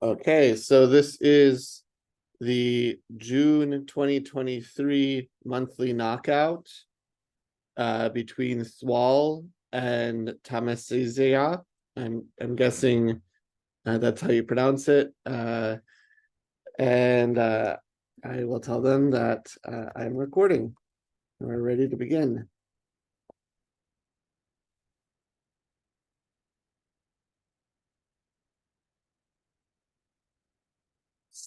Okay, so this is the June 2023 monthly knockout between thwol and tamesizeya. I'm guessing that's how you pronounce it. And I will tell them that I'm recording. We're ready to begin.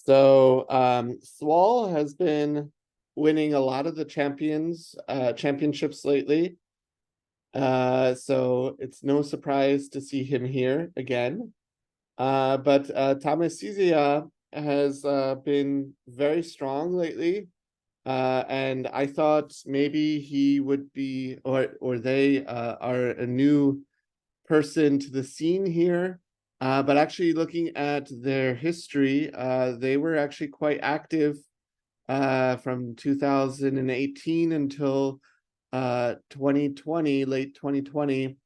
So thwol has been winning a lot of the championships lately. So it's no surprise to see him here again. But tamesizeya has been very strong lately. And I thought maybe he would be, or they are a new person to the scene here. But actually, looking at their history, they were actually quite active from 2018 until 2020, late 2020,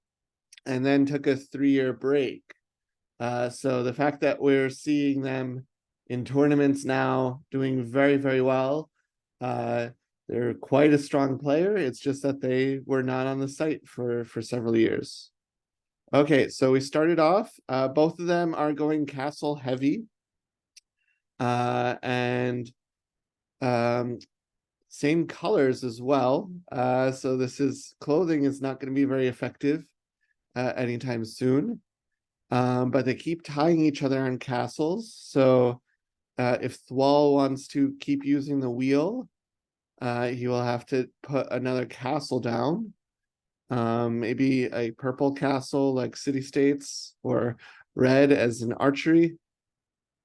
and then took a 3-year break. So the fact that we're seeing them in tournaments now doing very, very well, uh, they're quite a strong player. It's just that they were not on the site for several years. Okay, so we started off. Both of them are going castle heavy, and same colors as well. So this is clothing is not going to be very effective anytime soon. But they keep tying each other on castles. So if thwol wants to keep using the wheel, he will have to put another castle down. Maybe a purple castle like city states, or red as an archery.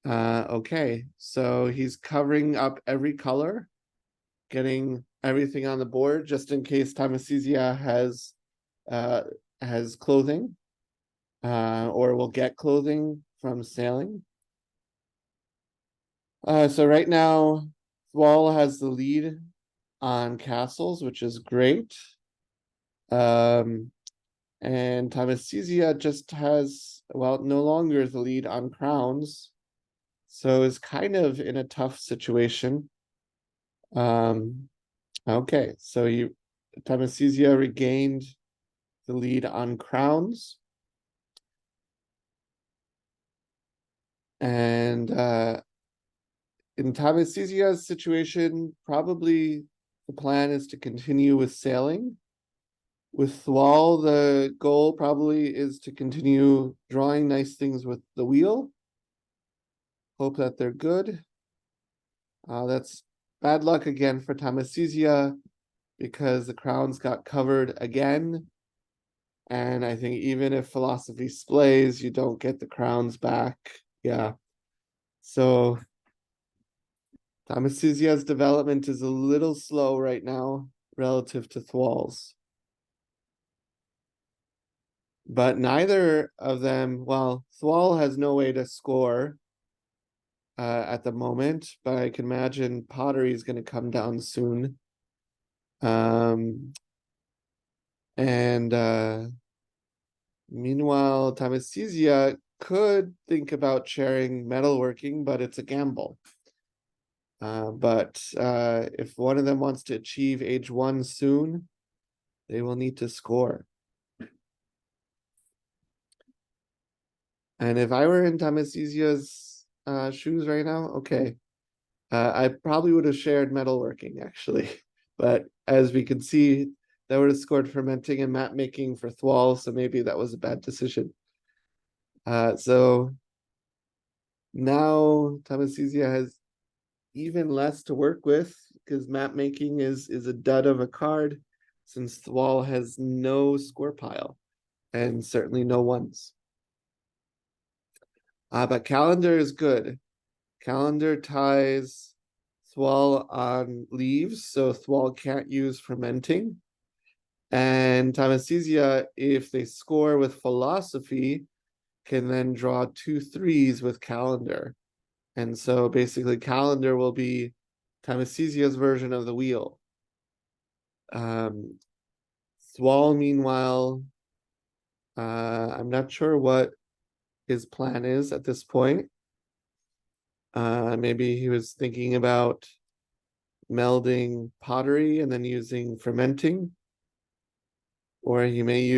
Okay, so he's covering up every color, getting everything on the board just in case tamesizeya uh, has clothing, or will get clothing from sailing. So right now, thwol has the lead on castles, which is great. Um, and tamesizeya just has, well, no longer the lead on crowns, so is kind of in a tough situation. Um, okay, so tamesizeya regained the lead on crowns, and in tamesizeya's situation, probably the plan is to continue with sailing. With thwol, the goal probably is to continue drawing nice things with the wheel. Hope that they're good. That's bad luck again for tamesizeya because the crowns got covered again. And I think even if philosophy splays, you don't get the crowns back. Yeah. So tamesizeya's development is a little slow right now relative to thwol's. But neither of them, well, thwol has no way to score at the moment, but I can imagine pottery is going to come down soon. And meanwhile, tamesizeya could think about sharing metalworking, but it's a gamble. But if one of them wants to achieve age 1 soon, they will need to score. And if I were in tamesizeya's shoes right now, okay, I probably would have shared metalworking actually. But as we can see, that would have scored fermenting and map making for thwol, so maybe that was a bad decision. So now tamesizeya has even less to work with because map making is a dud of a card, since thwol has no score pile and certainly no ones. But calendar is good. Calendar ties thwol on leaves, so thwol can't use fermenting. And tamesizeya, if they score with philosophy, can then draw 2 3s with calendar. And so basically calendar will be tamesizeya's version of the wheel. Thwol, meanwhile, I'm not sure what his plan is at this point. Maybe he was thinking about melding pottery and then using fermenting, or he may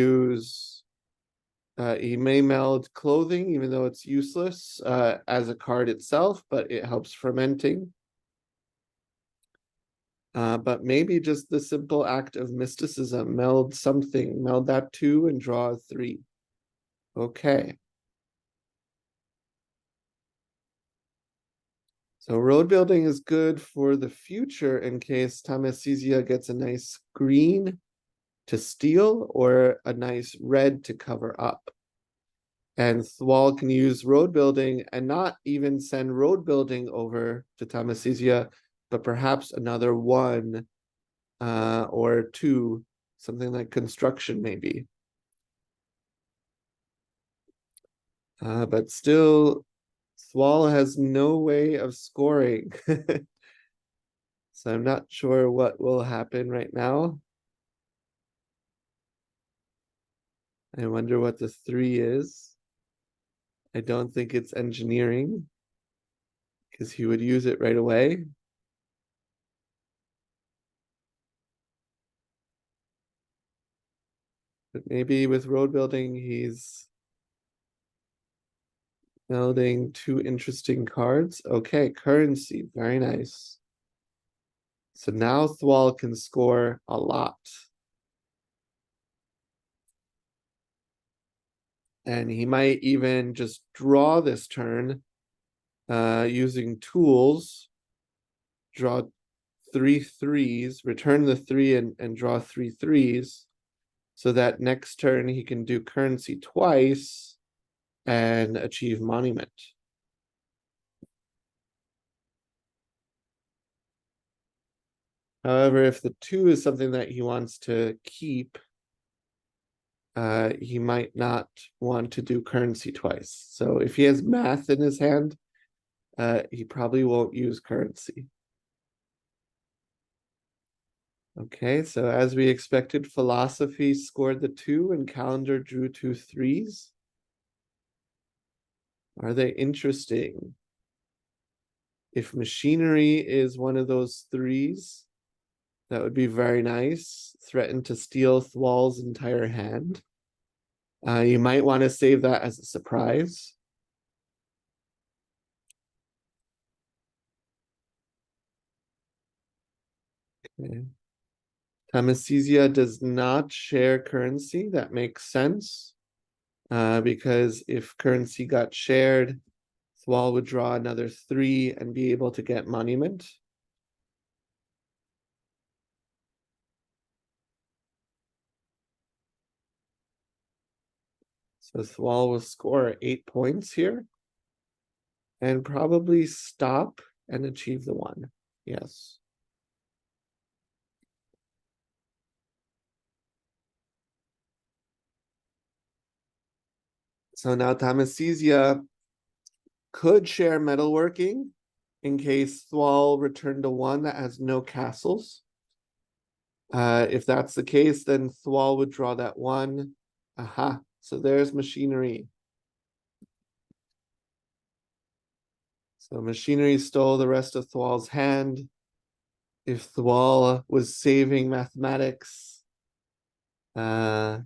meld clothing, even though it's useless as a card itself, but it helps fermenting. But maybe just the simple act of mysticism, meld something, meld that 2 and draw a 3. Okay. So road building is good for the future in case tamesizeya gets a nice green to steal or a nice red to cover up. And thwol can use road building and not even send road building over to tamesizeya, but perhaps another 1 or 2, something like construction maybe. But still, thwol has no way of scoring. So I'm not sure what will happen right now. I wonder what the 3 is. I don't think it's engineering, because he would use it right away. But maybe with road building, he's building 2 interesting cards. Okay, currency, very nice. So now thwol can score a lot. And he might even just draw this turn using tools, draw 3 3s, return the 3 and draw 3 3s, so that next turn he can do currency twice and achieve monument. However, if the 2 is something that he wants to keep, he might not want to do currency twice. So if he has math in his hand, he probably won't use currency. Okay, so as we expected, philosophy scored the 2 and calendar drew 2 3s. Are they interesting? If machinery is one of those 3s, that would be very nice. Threaten to steal thwol's entire hand. You might want to save that as a surprise. Okay. Tamesizeya does not share currency. That makes sense. Because if currency got shared, thwol would draw another 3 and be able to get monument. So thwol will score 8 points here and probably stop and achieve the 1. Yes. So now tamesizeya could share metalworking in case thwol returned a 1 that has no castles. If that's the case, then thwol would draw that 1. Aha, so there's machinery. So machinery stole the rest of thwol's hand. If thwol was saving mathematics, okay,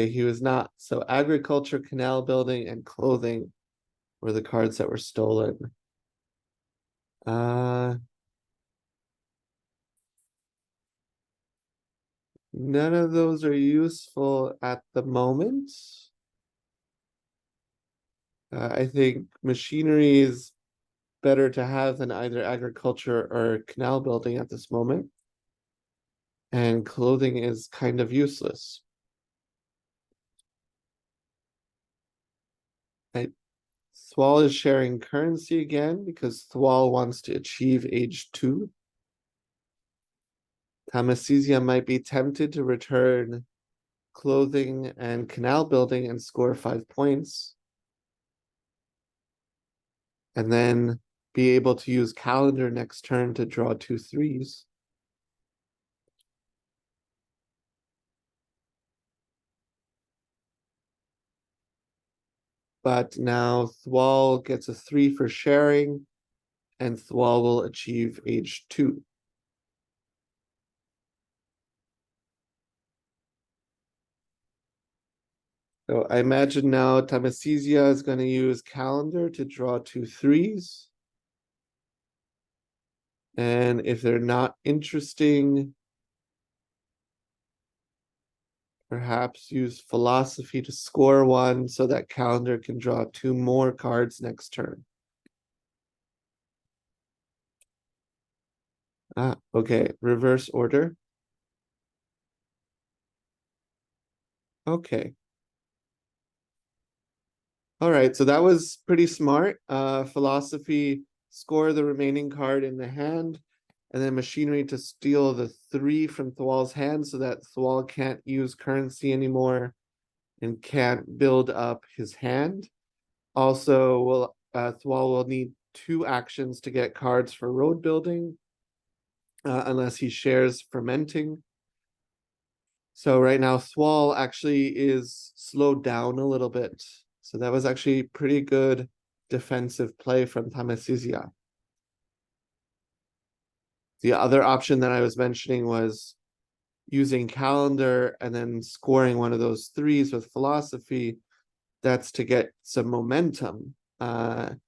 he was not. So agriculture, canal building, and clothing were the cards that were stolen. None of those are useful at the moment. I think machinery is better to have than either agriculture or canal building at this moment. And clothing is kind of useless. Thwol is sharing currency again because thwol wants to achieve age 2. Tamesizeya might be tempted to return clothing and canal building and score 5 points. And then be able to use calendar next turn to draw 2 3s. but now thwol gets a 3 for sharing, and thwol will achieve age 2. So I imagine now tamesizeya is going to use calendar to draw 2 3s. And if they're not interesting, perhaps use philosophy to score 1 so that calendar can draw 2 more cards next turn. Ah, okay, reverse order. Okay. All right, so that was pretty smart. Philosophy, score the remaining card in the hand, and then machinery to steal the 3 from thwol's hand so that thwol can't use currency anymore and can't build up his hand. Also, thwol will need 2 actions to get cards for road building, unless he shares fermenting. So right now, thwol actually is slowed down a little bit. So that was actually pretty good defensive play from tamesizeya. The other option that I was mentioning was using calendar and then scoring one of those 3s with philosophy. That's to get some momentum, but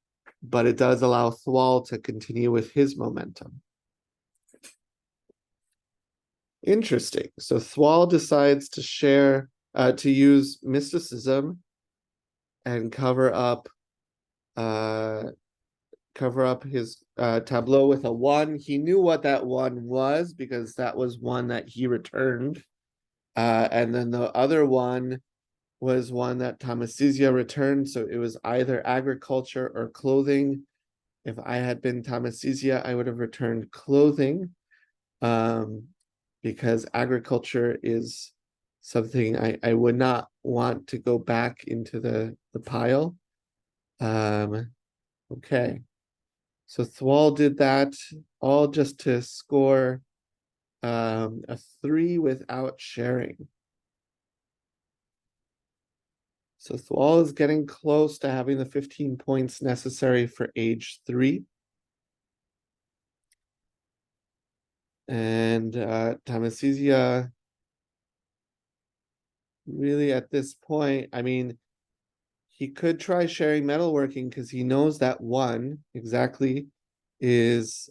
it does allow thwol to continue with his momentum. Interesting. So thwol decides to to use mysticism and cover up his tableau with a 1. He knew what that 1 was because that was one that he returned. And then the other one was one that tamesizeya returned. So it was either agriculture or clothing. If I had been tamesizeya, I would have returned clothing, because agriculture is something I would not want to go back into the pile. Okay. So thwol did that all just to score a 3 without sharing. So thwol is getting close to having the 15 points necessary for age 3. And tamesizeya really at this point, I mean, he could try sharing metalworking because he knows that 1 exactly is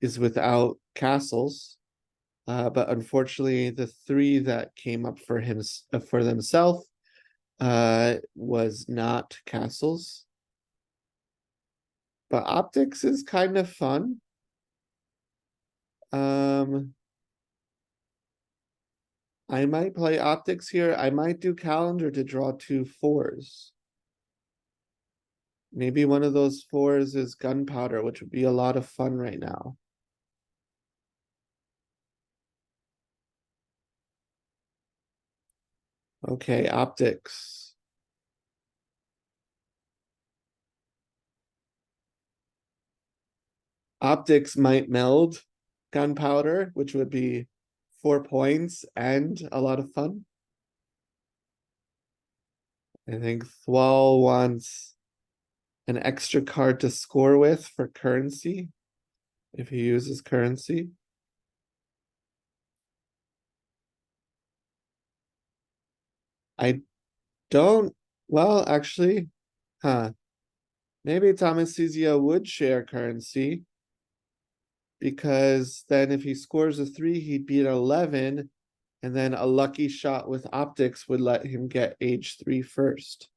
without castles. But unfortunately, the 3 that came up for him for themselves was not castles. But optics is kind of fun. I might play optics here. I might do calendar to draw 2 4s. Maybe one of those 4s is gunpowder, which would be a lot of fun right now. Okay, optics. Optics might meld gunpowder, which would be 4 points and a lot of fun. I think thwol wants an extra card to score with for currency if he uses currency. I don't, well, actually, maybe tamesizeya would share currency because then if he scores a 3, he'd be at 11, and then a lucky shot with optics would let him get age 3 first.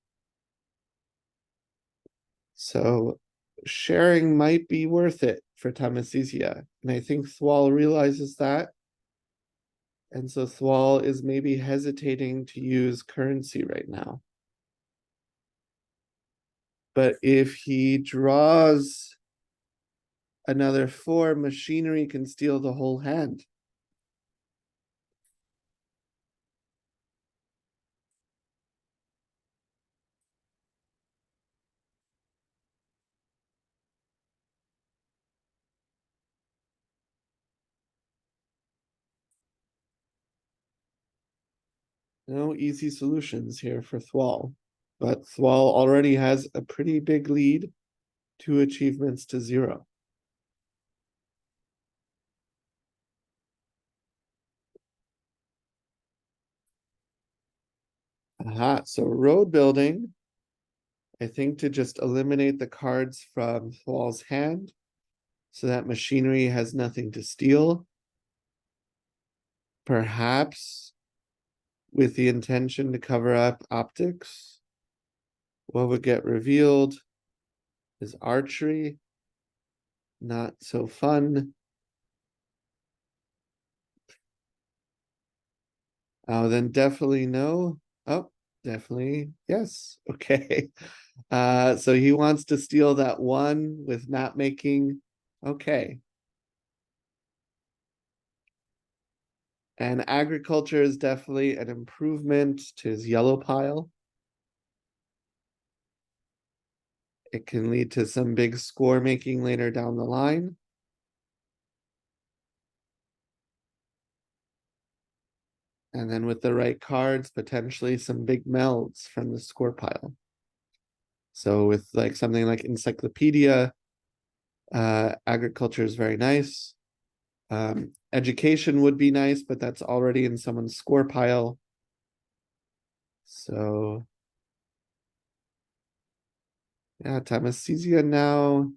So sharing might be worth it for tamesizeya, and I think thwol realizes that. And so thwol is maybe hesitating to use currency right now. But if he draws another 4, machinery can steal the whole hand. No easy solutions here for thwol. But thwol already has a pretty big lead, 2 achievements to 0. Aha, so road building, I think to just eliminate the cards from thwol's hand, so that machinery has nothing to steal. Perhaps with the intention to cover up optics. What would get revealed is archery. Not so fun. Oh, then definitely no. Oh, definitely yes. Okay. So he wants to steal that 1 with map making. Okay. And agriculture is definitely an improvement to his yellow pile. It can lead to some big score making later down the line. And then with the right cards, potentially some big melds from the score pile. So with like something like encyclopedia, agriculture is very nice. Education would be nice, but that's already in someone's score pile. So yeah, tamesizeya now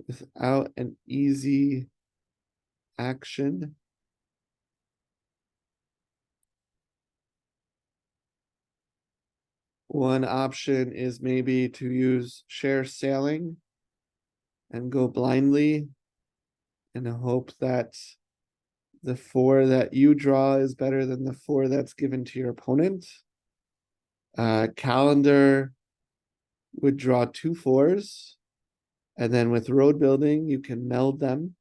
without an easy action. One option is maybe to use share sailing and go blindly and hope that the 4 that you draw is better than the 4 that's given to your opponent. Calendar would draw 2 4s, and then with road building, you can meld them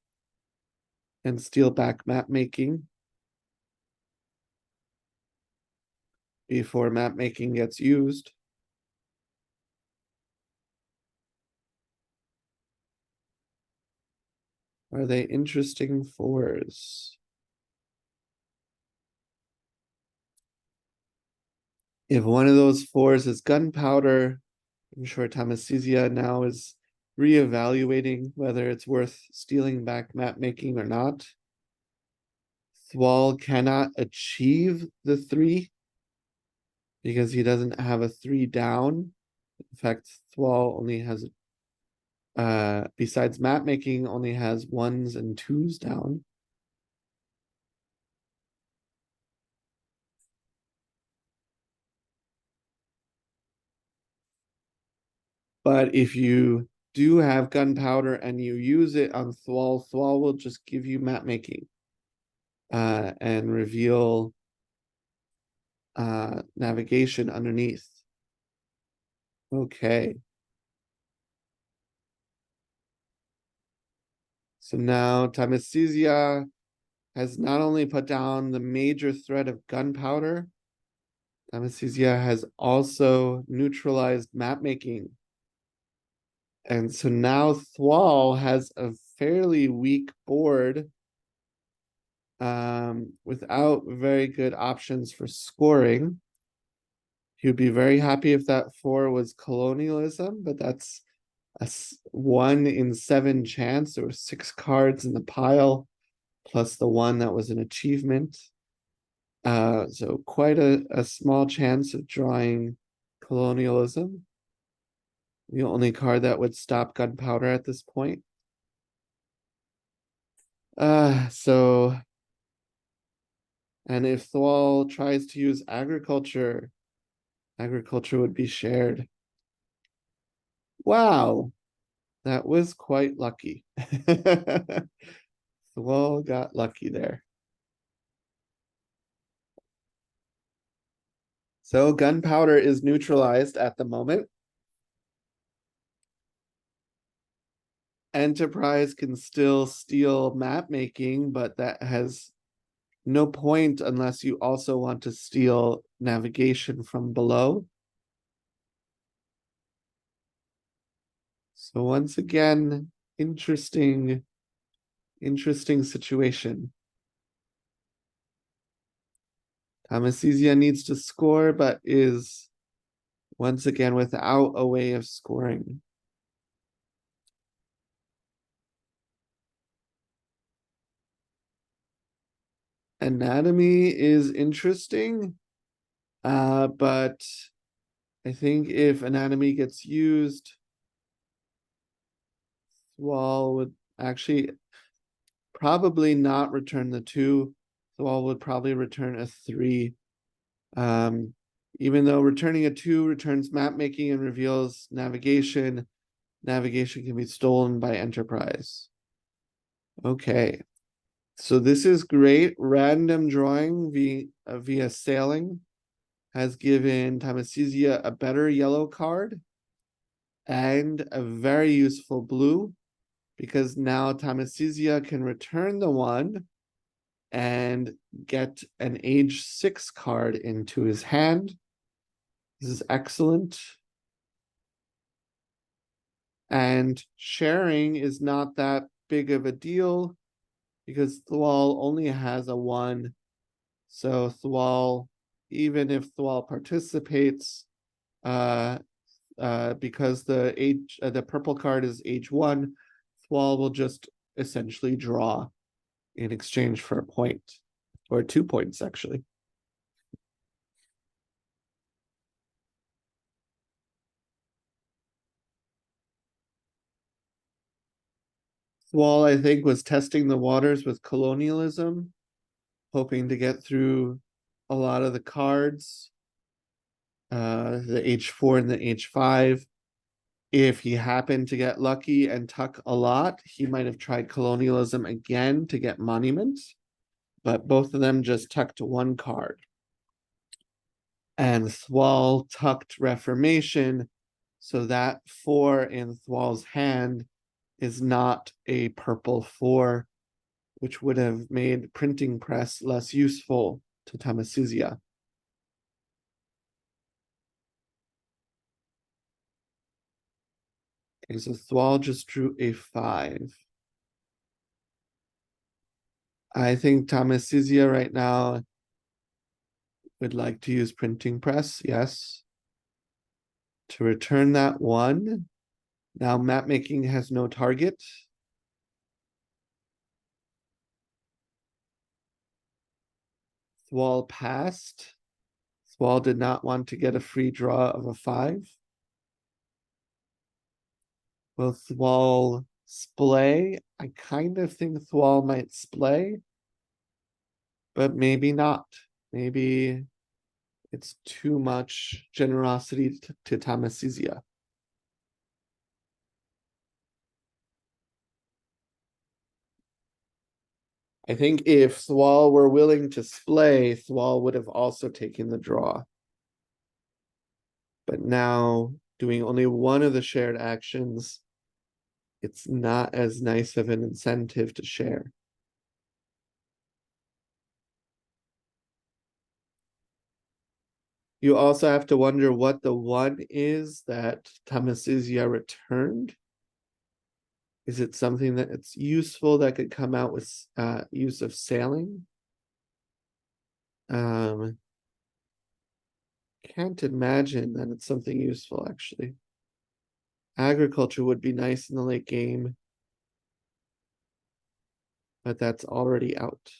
and steal back map making before map making gets used. Are they interesting 4s? If one of those 4s is gunpowder, I'm sure tamesizeya now is reevaluating whether it's worth stealing back map making or not. thwol cannot achieve the 3 because he doesn't have a 3 down. In fact, thwol only has besides map making, only has 1s and 2s down. But if you do have gunpowder and you use it on thwol, thwol will just give you map making and reveal navigation underneath. Okay. So now tamesizeya has not only put down the major threat of gunpowder, tamesizeya has also neutralized map making. And so now thwol has a fairly weak board without very good options for scoring. He would be very happy if that 4 was colonialism, but that's a 1 in 7 chance. There were 6 cards in the pile, plus the 1 that was an achievement. So quite a small chance of drawing colonialism. The only card that would stop gunpowder at this point. So and if thwol tries to use agriculture, agriculture would be shared. Wow, that was quite lucky. thwol got lucky there. So gunpowder is neutralized at the moment. Enterprise can still steal map making, but that has no point unless you also want to steal navigation from below. So once again, interesting situation. tamesizeya needs to score, but is Once again, without a way of scoring. Anatomy is interesting, but I think if anatomy gets used, thwol would actually probably not return the 2. Thwol would probably return a 3. Um, even though returning a 2 returns map making and reveals navigation, navigation can be stolen by Enterprise. Okay. So this is great. Random drawing via sailing has given Tamesizeya a better yellow card and a very useful blue, because now Tamesizeya can return the 1 and get an age 6 card into his hand. This is excellent. And sharing is not that big of a deal because thwol only has a 1. So thwol, even if thwol participates, because the purple card is age 1, thwol will just essentially draw in exchange for a point, or 2 points actually. Thwol, I think, was testing the waters with colonialism, hoping to get through a lot of the cards, the H4 and the H5. If he happened to get lucky and tuck a lot, he might have tried colonialism again to get monuments, but both of them just tucked 1 card. And thwol tucked Reformation, so that 4 in thwol's hand is not a purple 4, which would have made printing press less useful to Tamesizeya. Okay, so thwol just drew a 5. I think Tamesizeya right now would like to use printing press, yes. To return that 1. Now map making has no target. Thwol passed. Thwol did not want to get a free draw of a 5. Will thwol splay? I kind of think thwol might splay, but maybe not. Maybe it's too much generosity to Tamesizeya. I think if thwol were willing to splay, thwol would have also taken the draw. But now, doing only 1 of the shared actions, it's not as nice of an incentive to share. You also have to wonder what the 1 is that Tamesizeya returned. Is it something that it's useful that could come out with use of sailing? Can't imagine that it's something useful, actually. Agriculture would be nice in the late game, but that's already out.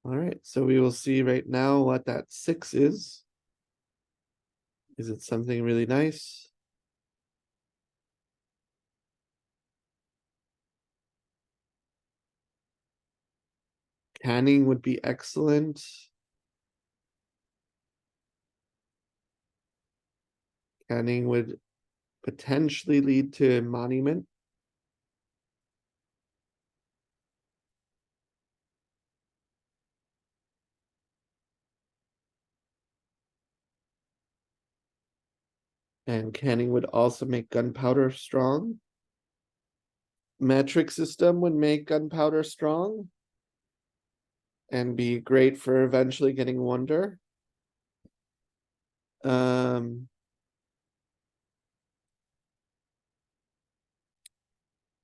All right, so we will see right now what that 6 is. Is it something really nice? Canning would be excellent. Canning would potentially lead to a monument. And canning would also make gunpowder strong. Metric system would make gunpowder strong and be great for eventually getting wonder.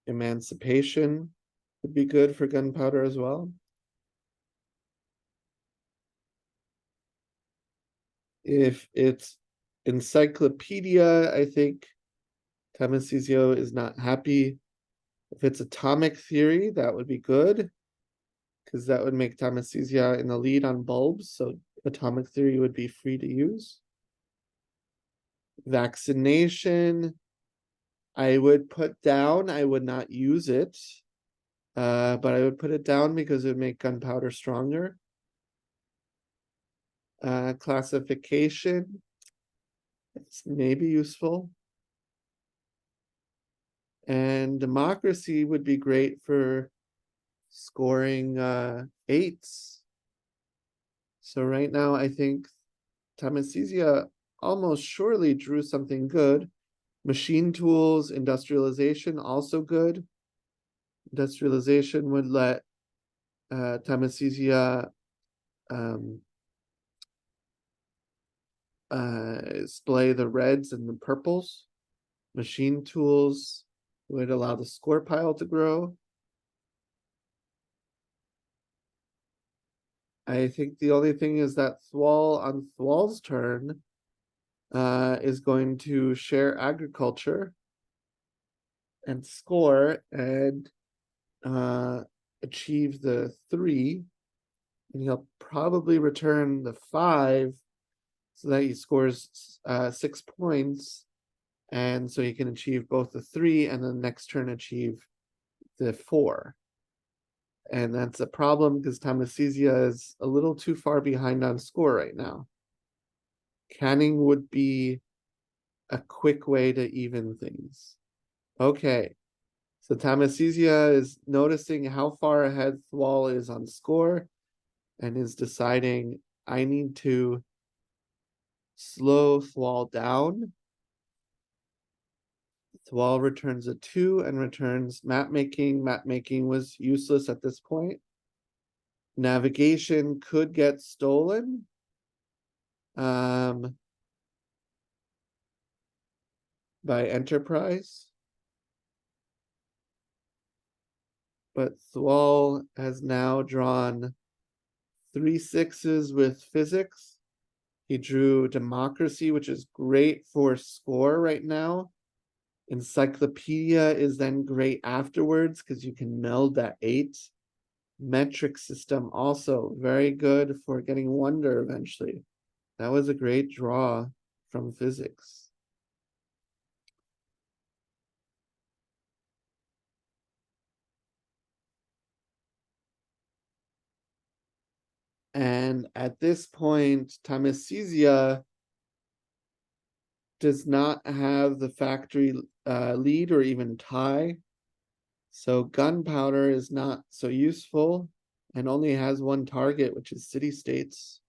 Emancipation would be good for gunpowder as well. If it's encyclopedia, I think Tamesizeya is not happy. If it's atomic theory, that would be good, because that would make Tamesizeya in the lead on bulbs, so atomic theory would be free to use. Vaccination, I would put down, I would not use it. But I would put it down because it would make gunpowder stronger. Classification, it's maybe useful. And democracy would be great for scoring 8s. So right now, I think Tamesizeya almost surely drew something good. Machine tools, industrialization, also good. Industrialization would let Tamesizeya display the reds and the purples. Machine tools would allow the score pile to grow. I think the only thing is that thwol on thwol's turn is going to share agriculture and score and achieve the 3, and he'll probably return the 5 so that he scores 6 points, and so he can achieve both the 3 and the next turn achieve the 4. And that's a problem because Tamesizeya is a little too far behind on score right now. Canning would be a quick way to even things. Okay, so Tamesizeya is noticing how far ahead thwol is on score and is deciding, I need to slow thwol down. Thwol returns a 2 and returns map making. Map making was useless at this point. Navigation could get stolen. By Enterprise. But thwol has now drawn 3 6s with physics. He drew democracy, which is great for score right now. Encyclopedia is then great afterwards because you can meld that 8. Metric system also very good for getting wonder eventually. That was a great draw from physics. And at this point, Tamesizeya does not have the factory lead or even tie. So gunpowder is not so useful and only has one target, which is city-states.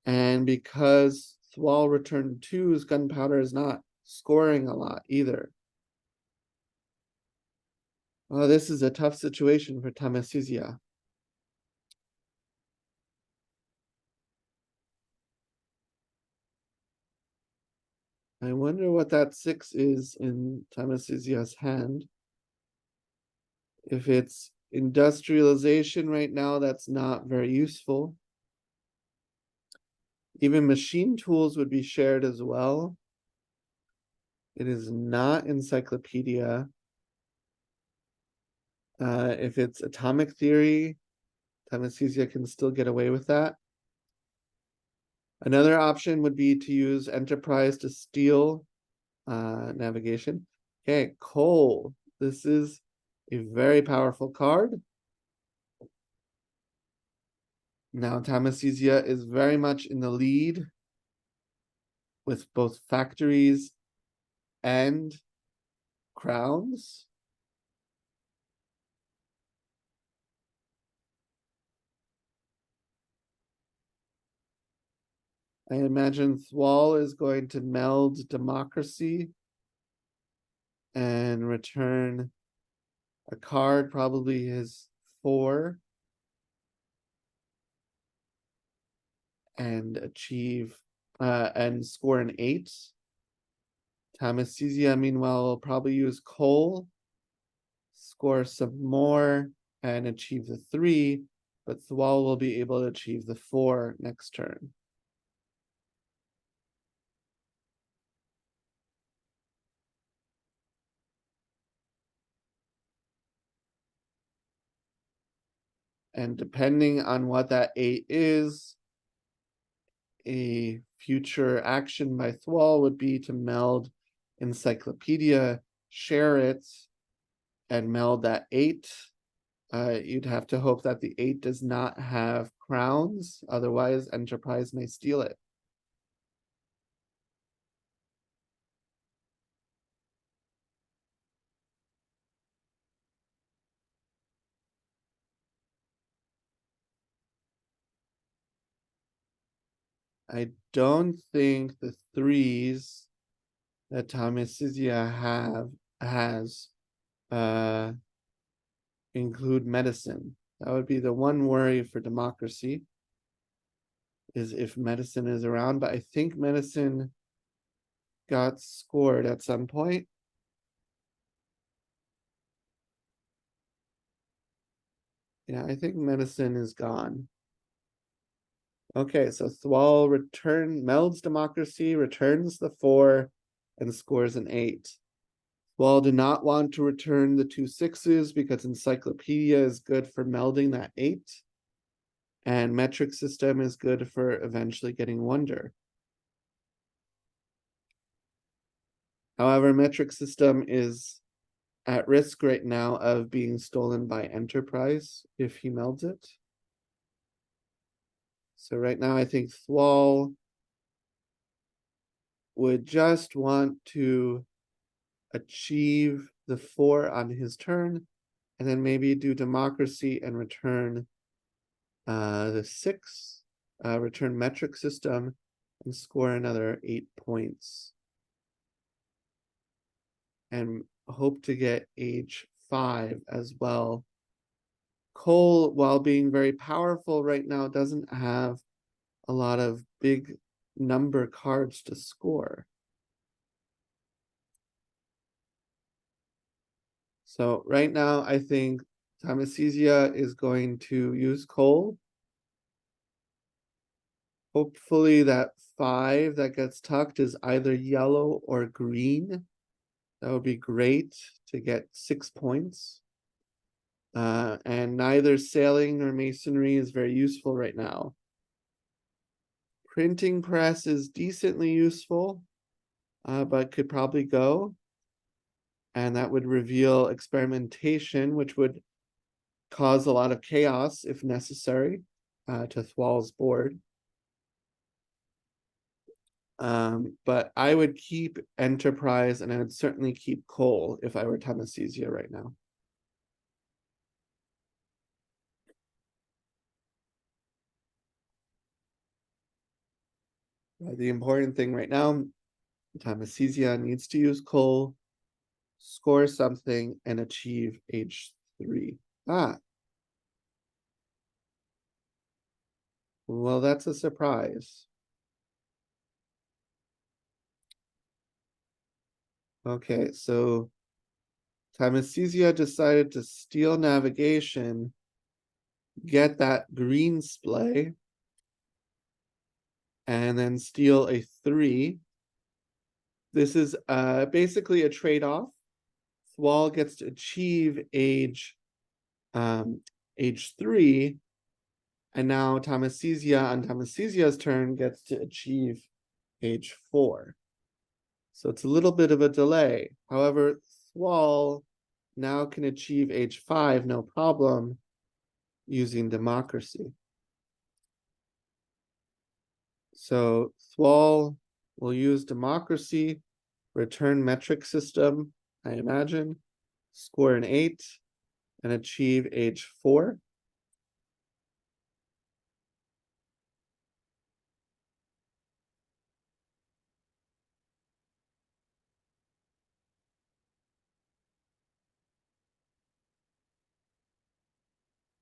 And because thwol returned 2's, gunpowder is not scoring a lot either. Well, this is a tough situation for Tamesizeya. I wonder what that 6 is in Tamesizeya's hand. If it's industrialization right now, that's not very useful. Even machine tools would be shared as well. It is not encyclopedia. If it's atomic theory, Tamesizeya can still get away with that. Another option would be to use Enterprise to steal navigation. Okay, coal. This is a very powerful card. Now Tamesizeya is very much in the lead with both factories and crowns. I imagine thwol is going to meld democracy and return a card, probably his 4, and achieve and score an 8. Tamesizeya, meanwhile, will probably use coal, score some more, and achieve the 3, but thwol will be able to achieve the 4 next turn. And depending on what that 8 is, a future action by thwol would be to meld encyclopedia, share it, and meld that 8. You'd have to hope that the 8 does not have crowns, otherwise Enterprise may steal it. I don't think the 3s that tamesizeya has include medicine. That would be the one worry for democracy, is if medicine is around, but I think medicine got scored at some point. Yeah, I think medicine is gone. Okay, so thwol melds democracy, returns the 4, and scores an 8. Thwol did not want to return the 2 6s because encyclopedia is good for melding that 8. And metric system is good for eventually getting wonder. However, metric system is at risk right now of being stolen by Enterprise if he melds it. So right now I think thwol would just want to achieve the 4 on his turn, and then maybe do democracy and return the 6, return metric system, and score another 8 points. And hope to get age 5 as well. Cole, while being very powerful right now, doesn't have a lot of big number cards to score. So right now, I think tamesizeya is going to use Cole. Hopefully that 5 that gets tucked is either yellow or green. That would be great to get 6 points. And neither sailing nor masonry is very useful right now. Printing press is decently useful, but could probably go. And that would reveal experimentation, which would cause a lot of chaos if necessary to thwol's board. But I would keep Enterprise, and I would certainly keep Cole if I were tamesizeya right now. The important thing right now, tamesizeya needs to use Cole, score something, and achieve age 3. Well, that's a surprise. Okay, so tamesizeya decided to steal navigation, get that green splay, and then steal a 3. This is basically a trade-off. thwol gets to achieve age 3, and now tamesizeya on tamesizeya's turn gets to achieve age 4. So it's a little bit of a delay. However, thwol now can achieve age 5 no problem using democracy. So thwol will use democracy, return metric system, I imagine, score an 8, and achieve age 4.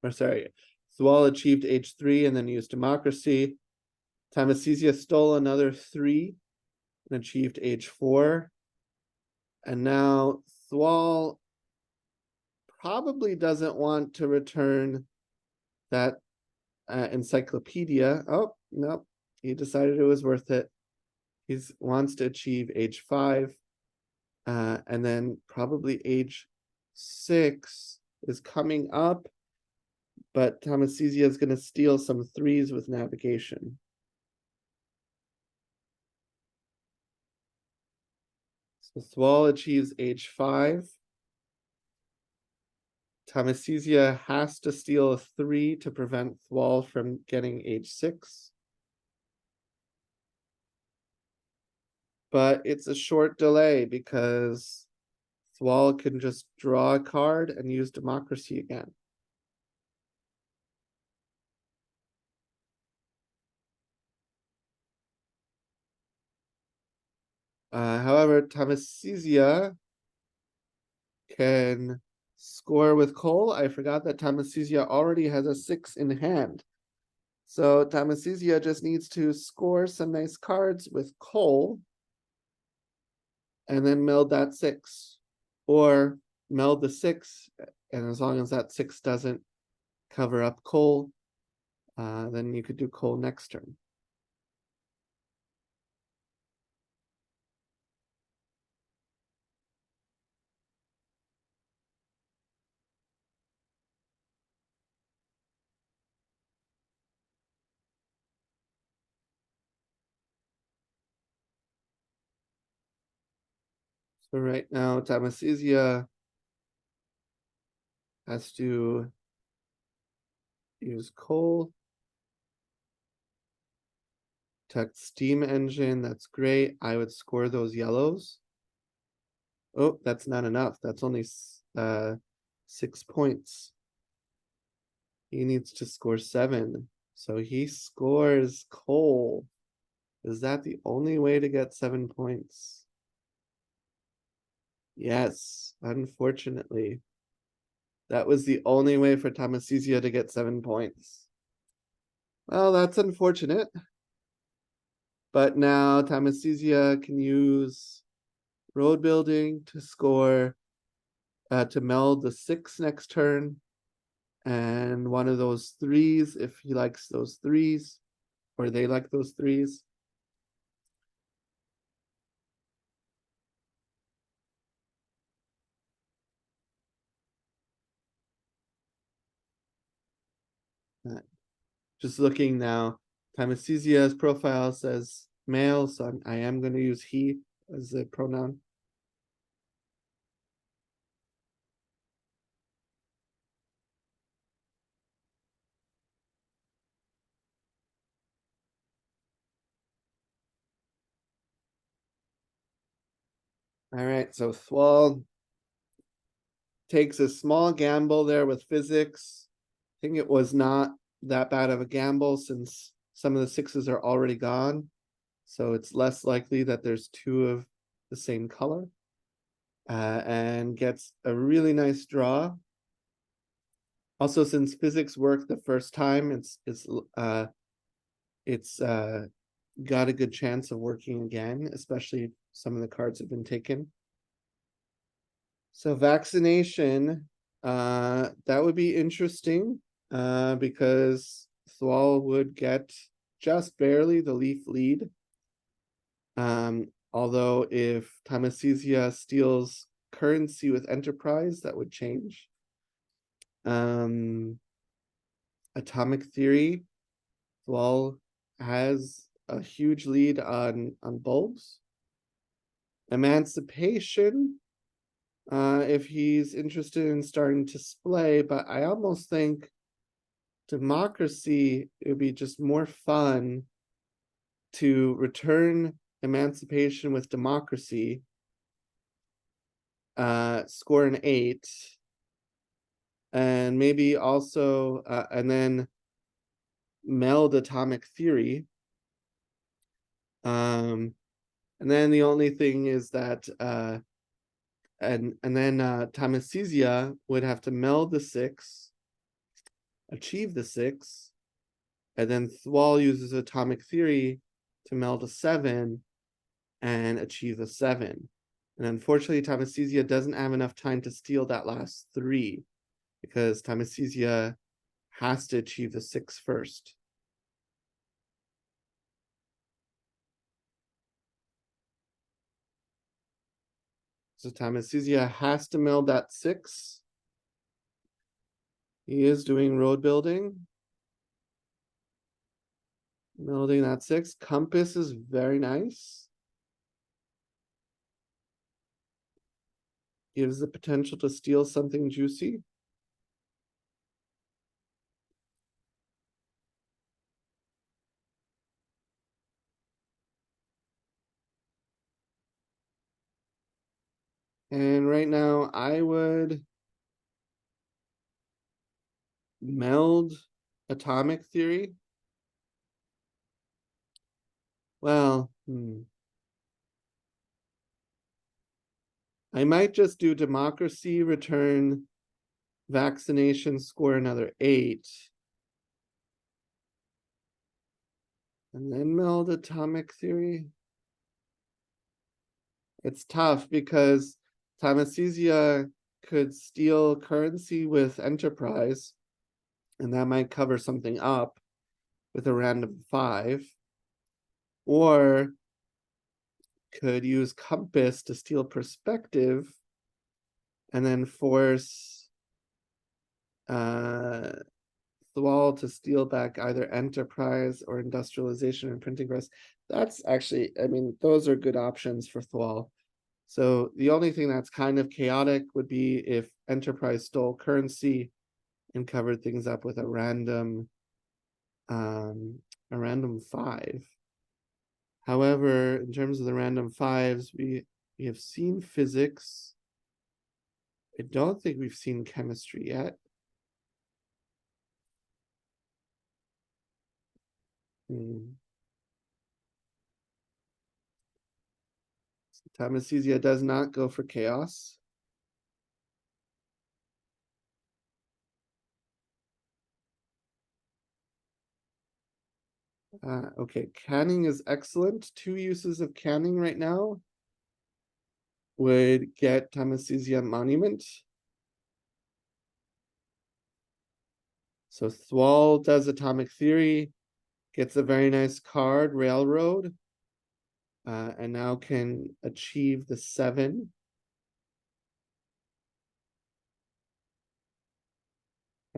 Or sorry, thwol achieved age 3 and then used democracy. tamesizeya stole another 3 and achieved age 4. And now thwol probably doesn't want to return that encyclopedia. Oh, no, he decided it was worth it. He wants to achieve age 5. And then probably age 6 is coming up. but Tamesizeya is going to steal some threes with navigation. So thwol achieves h5. Tamesizeya has to steal a 3 to prevent thwol from getting h6. But it's a short delay because thwol can just draw a card and use democracy again. However, Tamesizeya can score with Cole. I forgot that Tamesizeya already has a 6 in hand. So Tamesizeya just needs to score some nice cards with Cole and then meld that 6. Or meld the 6, and as long as that 6 doesn't cover up Cole, then you could do Cole next turn. So right now, Tamesizeya has to use Cole. Tech steam engine, that's great. I would score those yellows. Oh, that's not enough. That's only 6 points. He needs to score 7. So he scores Cole. Is that the only way to get 7 points? Yes, unfortunately. That was the only way for Tamesizeya to get 7 points. Well, that's unfortunate. But now Tamesizeya can use road building to score, to meld the 6 next turn. And one of those 3s, if he likes those 3s, or they like those 3s. Just looking now, Tamesizeya's profile says male, so I am going to use he as a pronoun. All right, so thwol takes a small gamble there with physics. I think it was not that bad of a gamble since some of the 6s are already gone. So it's less likely that there's 2 of the same color. And gets a really nice draw. Also, since physics worked the first time, it's got a good chance of working again, especially if some of the cards have been taken. So vaccination, that would be interesting, because thwol would get just barely the leaf lead. Although if Tamesizeya steals currency with enterprise, that would change. Atomic theory, thwol has a huge lead on bulbs. Emancipation, if he's interested in starting to splay, but I almost think democracy, it would be just more fun to return emancipation with democracy, score an 8, and maybe also, and then meld atomic theory. And then the only thing is that, and then Tamesizeya would have to meld the 6, achieve the 6, and then thwol uses atomic theory to meld a 7 and achieve the 7. And unfortunately, Tamesizeya doesn't have enough time to steal that last 3 because Tamesizeya has to achieve the 6 first. So Tamesizeya has to meld that 6. He is doing road building. Building that 6. Compass is very nice. Gives the potential to steal something juicy. And right now I would meld atomic theory. Well, I might just do democracy, return vaccination, score another 8. And then meld atomic theory. It's tough because tamesizeya could steal currency with enterprise, and that might cover something up with a random 5. Or could use compass to steal perspective and then force thwol to steal back either enterprise or industrialization and printing press. That's actually, I mean, those are good options for thwol. So the only thing that's kind of chaotic would be if enterprise stole currency and covered things up with a random 5. However, in terms of the random 5s, we have seen physics. I don't think we've seen chemistry yet. Tamesizeya does not go for chaos. Okay, canning is excellent. 2 uses of canning right now would get tamesizeya monument. So thwol does atomic theory, gets a very nice card, railroad, and now can achieve the 7.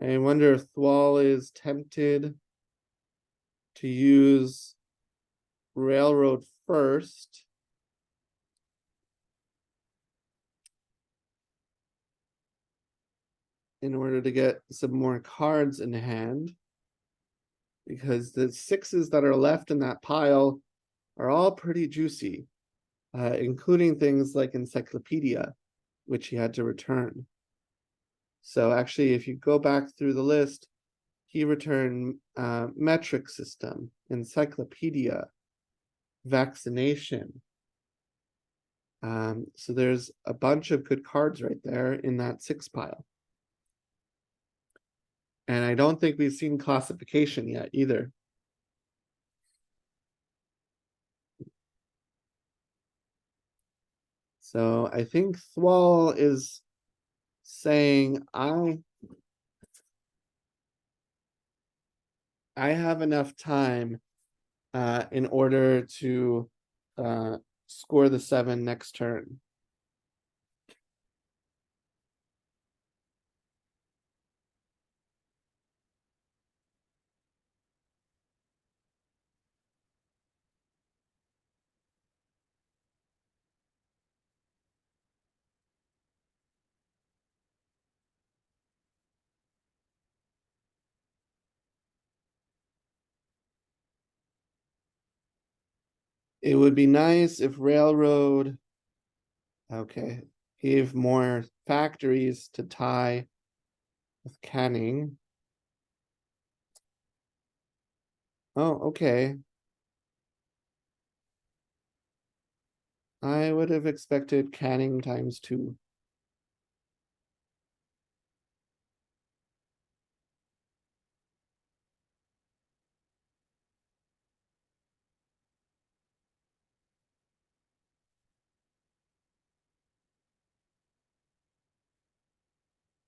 I wonder if thwol is tempted to use railroad first. In order to get some more cards in hand. Because the 6s that are left in that pile are all pretty juicy, including things like encyclopedia, which he had to return. So actually, if you go back through the list, he returned metric system, encyclopedia, vaccination. So there's a bunch of good cards right there in that 6 pile. And I don't think we've seen classification yet either. So I think thwol is saying, I have enough time in order to score the 7 next turn. It would be nice if railroad, okay, gave more factories to tie with canning. Oh, okay. I would have expected canning times 2.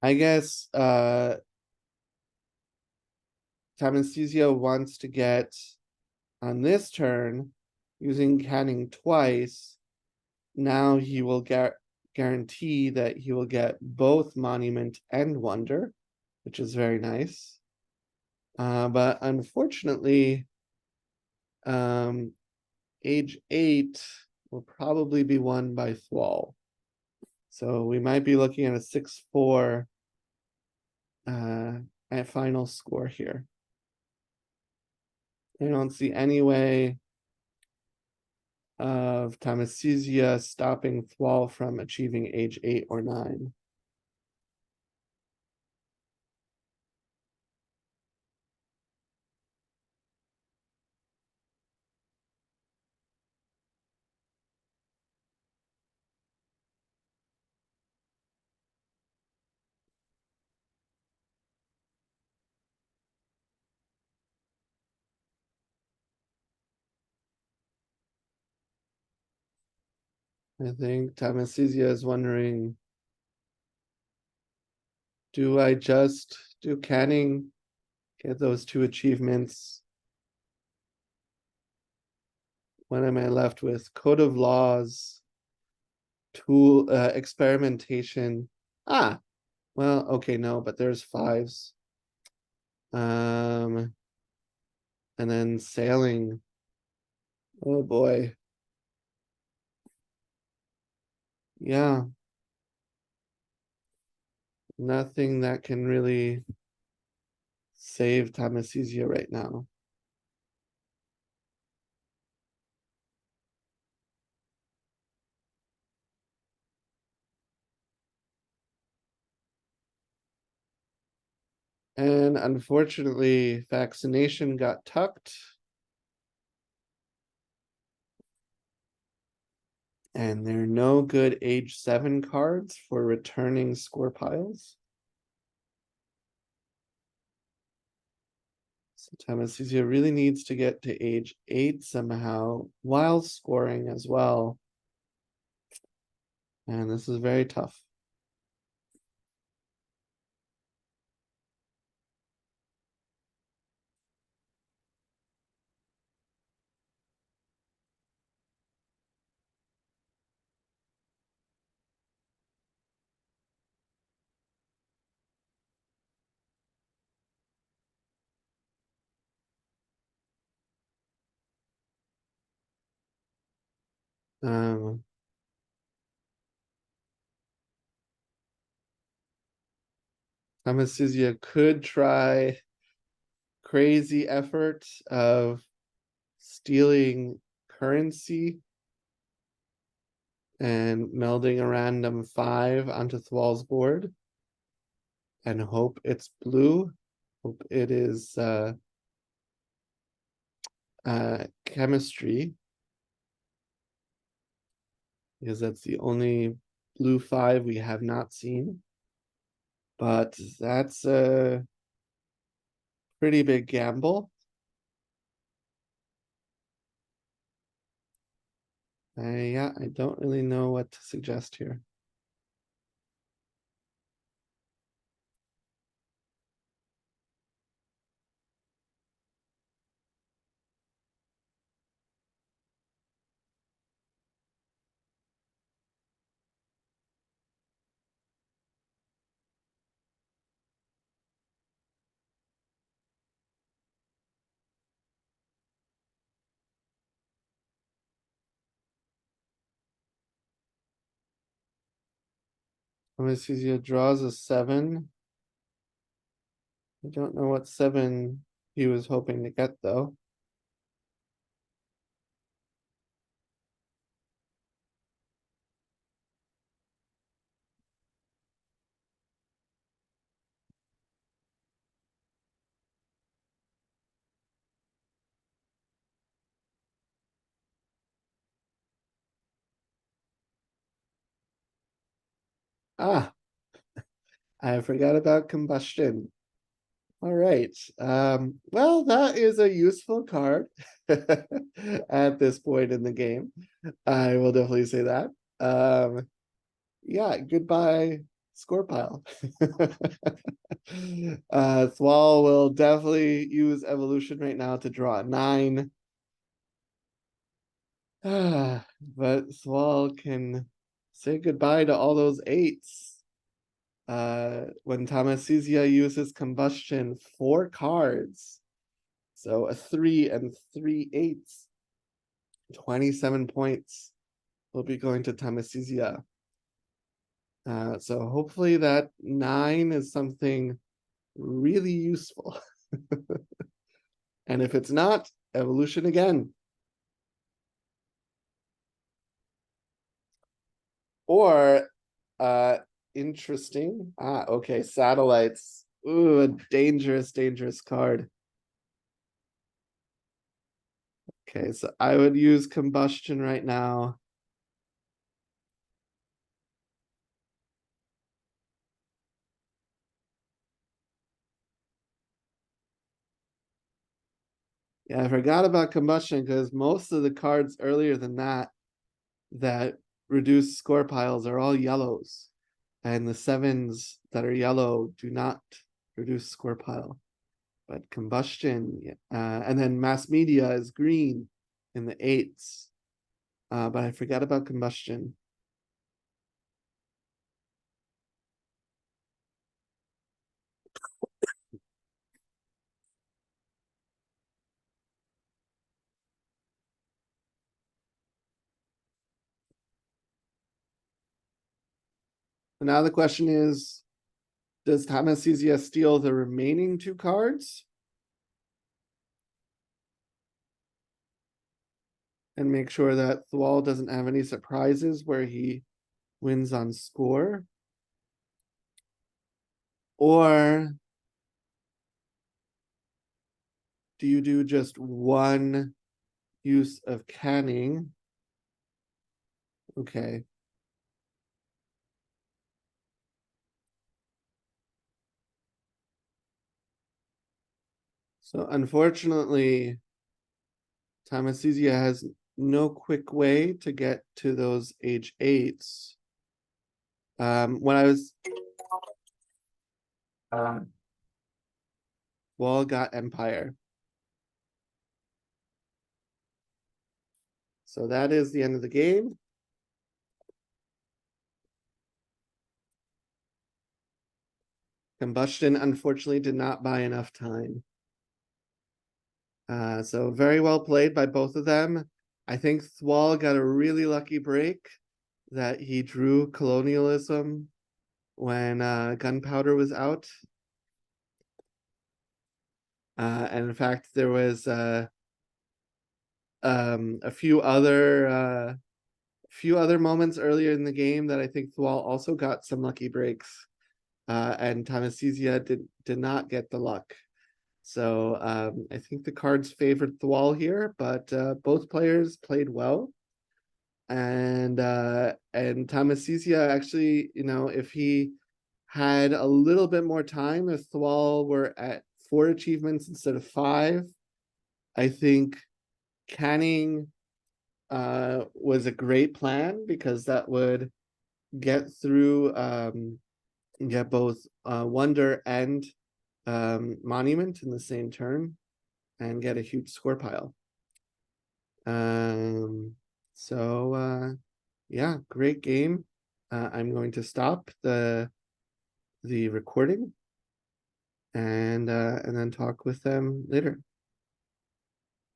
I guess tamesizeya wants to get on this turn using canning twice. Now he will guarantee that he will get both monument and wonder. which is very nice. But unfortunately, age 8 will probably be won by thwol. So we might be looking at a 6-4 at final score here. I don't see any way of tamesizeya stopping thwol from achieving age 8 or 9. I think tamesizeya is wondering, do I just do canning, get those 2 achievements? What am I left with? Code of laws, tool, experimentation. Ah, well, okay, no, but there's 5s. And then sailing. Oh boy. Yeah. Nothing that can really save tamesizeya right now. And unfortunately, vaccination got tucked. And there are no good age 7 cards for returning score piles. So tamesizeya really needs to get to age 8 somehow while scoring as well. And this is very tough. Um, tamesizeya could try crazy effort of stealing currency and melding a random 5 onto thwol's board and hope it's blue. Hope it is chemistry, because that's the only blue 5 we have not seen. But that's a pretty big gamble. Yeah, I don't really know what to suggest here. Tamesizeya draws a 7. I don't know what 7 he was hoping to get though. Ah, I forgot about combustion. All right. Well, that is a useful card at this point in the game. I will definitely say that. Yeah, goodbye, score pile. Thwol will definitely use evolution right now to draw a 9. But Thwol can say goodbye to all those 8s. when tamesizeya uses combustion, 4 cards. So a 3 and 3/8, 27 points will be going to tamesizeya. So hopefully that 9 is something really useful. And if it's not, evolution again. Or interesting. Okay, satellites. Ooh, a dangerous, dangerous card. Okay, so I would use combustion right now. Yeah, I forgot about combustion because most of the cards earlier than that reduce score piles are all yellows. And the 7s that are yellow do not reduce score pile. But combustion, and then mass media is green in the 8s. But I forgot about combustion. And now the question is, does tamesizeya steal the remaining 2 cards? And make sure that thwol doesn't have any surprises where he wins on score? Or do you do just 1 use of canning? Okay. So unfortunately, tamesizeya has no quick way to get to those age 8s. When I was Wall got Empire. So that is the end of the game. Combustion unfortunately did not buy enough time. So very well played by both of them. I think thwol got a really lucky break that he drew colonialism when gunpowder was out. And in fact, there was a few other moments earlier in the game that I think thwol also got some lucky breaks. And tamesizeya did not get the luck. So I think the cards favored thwol here, but both players played well. And tamesizeya actually, if he had a little bit more time, if thwol were at 4 achievements instead of 5, I think canning was a great plan because that would get through get both wonder and monument in the same turn and get a huge score pile. So yeah, great game. I'm going to stop the recording and then talk with them later.